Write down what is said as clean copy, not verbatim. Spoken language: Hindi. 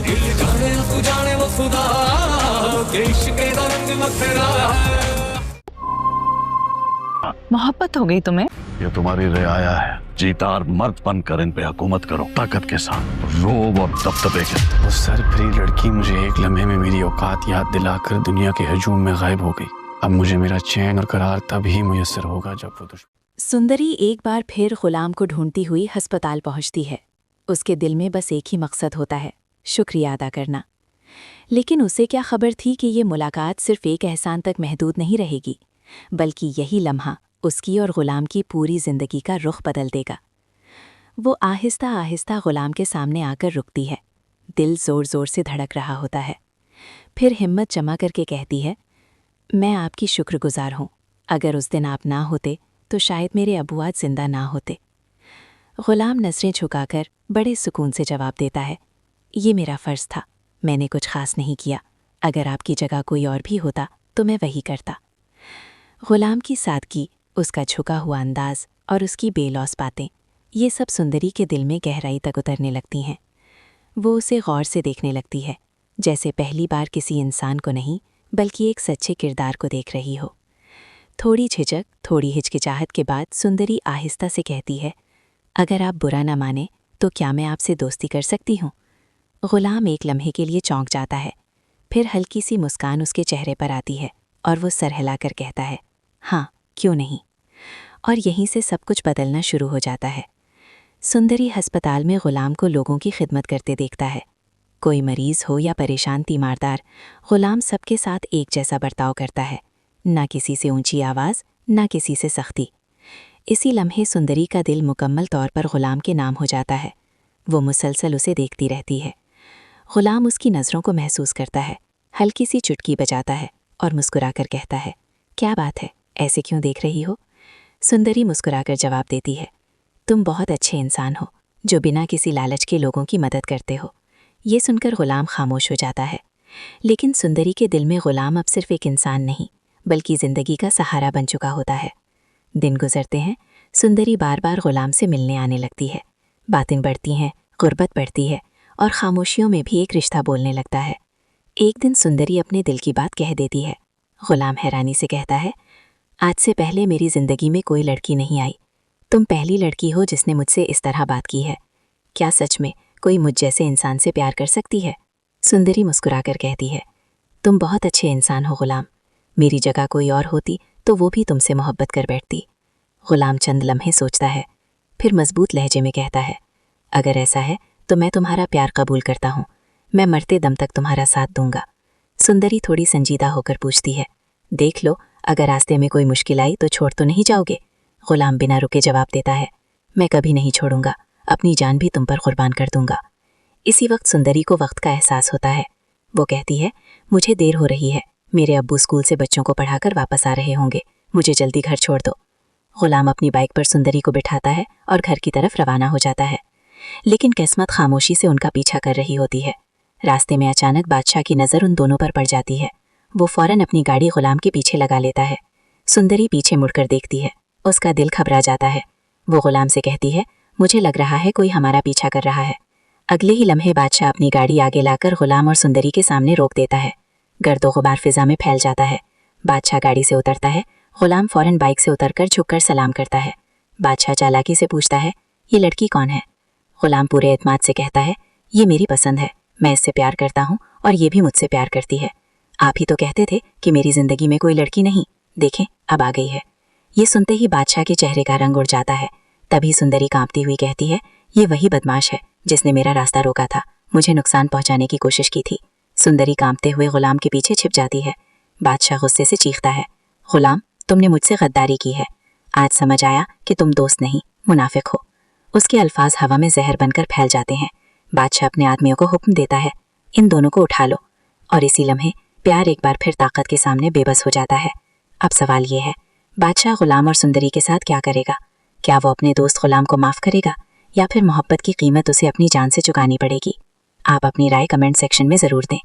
दिल जाने तू जाने वो खुदा के इश्क दा रंग मखरा है। मोहब्बत हो गई तुम्हें? ये तुम्हारी रियाया है, जीतार मर्द बनकर इन पे हुकूमत करो, ताकत के साथ, रोब और दबदबे के। वो सरफरी लड़की मुझे एक लम्हे में मेरी औकात याद दिलाकर दुनिया के हजूम में गायब हो गई। अब मुझे मेरा चैन और करार तब ही मुयस्सर होगा जब वो सुंदरी एक बार फिर गुलाम को ढूंढती हुई अस्पताल पहुंचती है। उसके दिल में बस एक ही मकसद होता है, शुक्रिया अदा करना। लेकिन उसे क्या खबर थी कि ये मुलाकात सिर्फ एक एहसान तक महदूद नहीं रहेगी, बल्कि यही लम्हा उसकी और गुलाम की पूरी जिंदगी का रुख बदल देगा। वो आहिस्ता आहिस्ता गुलाम के सामने आकर रुकती है। दिल जोर जोर से धड़क रहा होता है। फिर हिम्मत जमा करके कहती है, मैं आपकी शुक्रगुजार हूँ। अगर उस दिन आप ना होते तो शायद मेरे अबू आज जिंदा ना होते। गुलाम नजरें झुकाकर बड़े सुकून से जवाब देता है, ये मेरा फ़र्ज़ था, मैंने कुछ ख़ास नहीं किया। अगर आपकी जगह कोई और भी होता तो मैं वही करता। गुलाम की सादगी, उसका झुका हुआ अंदाज और उसकी बेलौस बातें, ये सब सुंदरी के दिल में गहराई तक उतरने लगती हैं। वो उसे गौर से देखने लगती है, जैसे पहली बार किसी इंसान को नहीं बल्कि एक सच्चे किरदार को देख रही हो। थोड़ी झिझक, थोड़ी हिचकिचाहट के बाद सुंदरी आहिस्ता से कहती है, अगर आप बुरा न माने तो क्या मैं आपसे दोस्ती कर सकती हूँ? गुलाम एक लम्हे के लिए चौंक जाता है, फिर हल्की सी मुस्कान उसके चेहरे पर आती है और वो सर हिलाकर कहता है, हाँ क्यों नहीं। और यहीं से सब कुछ बदलना शुरू हो जाता है। सुंदरी अस्पताल में गुलाम को लोगों की खिदमत करते देखता है। कोई मरीज़ हो या परेशान तीमारदार, गुलाम सबके साथ एक जैसा बर्ताव करता है, ना किसी से ऊंची आवाज़, ना किसी से सख्ती। इसी लम्हे सुंदरी का दिल मुकम्मल तौर पर गुलाम के नाम हो जाता है। वो मुसलसल उसे देखती रहती है। गुलाम उसकी नज़रों को महसूस करता है, हल्की सी चुटकी बजाता है और मुस्कुराकर कहता है, क्या बात है, ऐसे क्यों देख रही हो? सुंदरी मुस्कुराकर जवाब देती है, तुम बहुत अच्छे इंसान हो जो बिना किसी लालच के लोगों की मदद करते हो। ये सुनकर गुलाम खामोश हो जाता है। लेकिन सुंदरी के दिल में गुलाम अब सिर्फ एक इंसान नहीं बल्कि ज़िंदगी का सहारा बन चुका होता है। दिन गुजरते हैं, सुंदरी बार बार गुलाम से मिलने आने लगती है। बातें बढ़ती हैं, गुर्बत बढ़ती है और खामोशियों में भी एक रिश्ता बोलने लगता है। एक दिन सुंदरी अपने दिल की बात कह देती है। गुलाम हैरानी से कहता है, आज से पहले मेरी ज़िंदगी में कोई लड़की नहीं आई। तुम पहली लड़की हो जिसने मुझसे इस तरह बात की है। क्या सच में कोई मुझ जैसे इंसान से प्यार कर सकती है? सुंदरी मुस्कुराकर कहती है, तुम बहुत अच्छे इंसान हो गुलाम। मेरी जगह कोई और होती तो वो भी तुमसे मोहब्बत कर बैठती। गुलाम चंद लम्हे सोचता है, फिर मजबूत लहजे में कहता है, अगर ऐसा है तो मैं तुम्हारा प्यार कबूल करता हूँ। मैं मरते दम तक तुम्हारा साथ दूंगा। सुंदरी थोड़ी संजीदा होकर पूछती है, देख लो, अगर रास्ते में कोई मुश्किल आई तो छोड़ तो नहीं जाओगे? गुलाम बिना रुके जवाब देता है, मैं कभी नहीं छोड़ूंगा, अपनी जान भी तुम पर कुर्बान कर दूंगा। इसी वक्त सुंदरी को वक्त का एहसास होता है। वो कहती है, मुझे देर हो रही है, मेरे अब्बू स्कूल से बच्चों को पढ़ाकर वापस आ रहे होंगे, मुझे जल्दी घर छोड़ दो। गुलाम अपनी बाइक पर सुंदरी को बिठाता है और घर की तरफ रवाना हो जाता है। लेकिन किस्मत खामोशी से उनका पीछा कर रही होती है। रास्ते में अचानक बादशाह की नज़र उन दोनों पर पड़ जाती है। वो फौरन अपनी गाड़ी गुलाम के पीछे लगा लेता है। सुंदरी पीछे मुड़कर देखती है, उसका दिल घबरा जाता है। वो गुलाम से कहती है, मुझे लग रहा है कोई हमारा पीछा कर रहा है। अगले ही लम्हे बादशाह अपनी गाड़ी आगे लाकर गुलाम और सुंदरी के सामने रोक देता है। गर्दो गुबार फिजा में फैल जाता है। बादशाह गाड़ी से उतरता है। गुलाम फौरन बाइक से उतरकर झुककर सलाम करता है। बादशाह चालाकी से पूछता है, ये लड़की कौन है? गुलाम पूरे एतमाद से कहता है, ये मेरी पसंद है, मैं इससे प्यार करता हूँ और ये भी मुझसे प्यार करती है। आप ही तो कहते थे कि मेरी जिंदगी में कोई लड़की नहीं, देखें अब आ गई है। ये सुनते ही बादशाह के चेहरे का रंग उड़ जाता है। तभी सुंदरी कांपती हुई कहती है, ये वही बदमाश है जिसने मेरा रास्ता रोका था, मुझे नुकसान पहुंचाने की कोशिश की थी। सुंदरी कांपते हुए गुलाम के पीछे छिप जाती है। बादशाह गुस्से से चीखता है, गुलाम, तुमने मुझसे गद्दारी की है। आज समझ आया कि तुम दोस्त नहीं मुनाफिक हो। उसके अल्फाज हवा में जहर बनकर फैल जाते हैं। बादशाह अपने आदमियों को हुक्म देता है, इन दोनों को उठा लो। और इसी लम्हे प्यार एक बार फिर ताकत के सामने बेबस हो जाता है। अब सवाल ये है, बादशाह गुलाम और सुंदरी के साथ क्या करेगा? क्या वो अपने दोस्त गुलाम को माफ़ करेगा या फिर मोहब्बत की कीमत उसे अपनी जान से चुकानी पड़ेगी? आप अपनी राय कमेंट सेक्शन में ज़रूर दें।